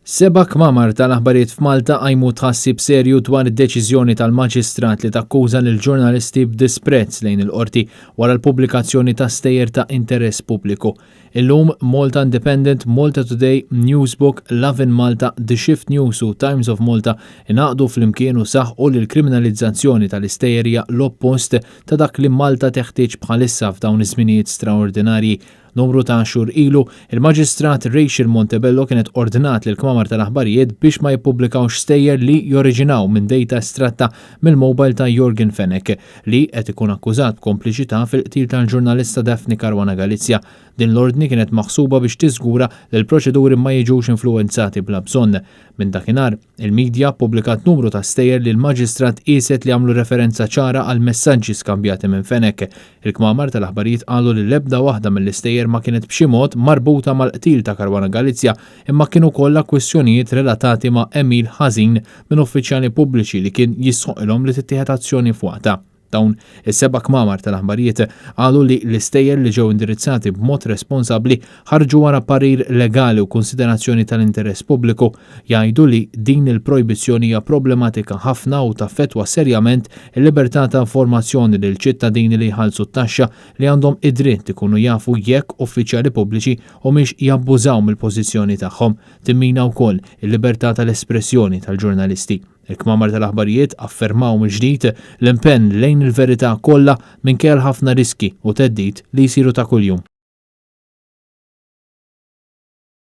Seba' kmamar tal-aħbarijiet f'Malta għajmu tħassib serju dwar id-deċiżjoni tal-maġistrat li takkuża lill-ġurnalisti b'disprezz lejn il-qorti wara l-pubblikazzjoni ta' stejjer ta' interess pubbliku. Illum Malta Independent, Malta Today, Newsbook, Love in Malta, The Shift News u Times of Malta inaqdu fl-imkien u saħħu li l-kriminalizzazzjoni tal-istejjerja l-oppost ta' dak li Malta teħtieġ bħalissa f'dawn iż-żminijiet straordinarji. Numru ta' xhur ilu, il-Maġistrat Rachel Montebello kienet ordinat lil kmamar tal-aħbarijiet biex ma jippubblikawx stejjer li joriġinaw minn dejta estratta mill-mobile ta' Jorgen Fenech li qed ikun akkużat b'kompliċità fil-qtil tal-ġurnalista Daphne Caruana Galizia. Din l-ordni kienet maħsuba biex tiżgura li l-proċeduri ma jiġux influenzati bla bżonn. Minn dakinhar, il-medja ppubblikat numru ta' stejjer li l-Maġistrat qiset li għamlu referenza ċara għal messaġġi skambjati minn Fenech. Il-kmamar tal-aħbarijiet qalu li l-ebda waħda mill-istejjer ma kienet b'xi mod marbuta mal-qtil ta' Caruana Galizia imma kienu kollha kwistjonijiet relatati ma' Emil ħażin minn uffiċjali pubbliċi li kien jisħoqilhom li tittieħed azzjoni fuqha. Dawn is-seba' kmamar tal-aħbarijiet qalu li l-istejjer li ġew indirizzati b'mod responsabbli ħarġu wara parir legali u konsiderazzjoni tal-interess pubbliku, jgħidu li din il-projbizzjoni hija problematika ħafna u taffettwa serjament il-libertà ta' informazzjoni lil ċittadini li jħallsu t-taxxa li għandhom id-dritt ikunu jafu jekk uffiċjali pubbliċi u mhix jabbużaw mill-pożizzjoni tagħhom. Timmina wkoll il-libertà tal-espressjoni tal-ġurnalisti. Il-kmamar tal-aħbarijiet affermaw mill-ġdid l-impenn lejn il-verità kollha minkejja ħafna riski u theddid li jsiru ta' kuljum.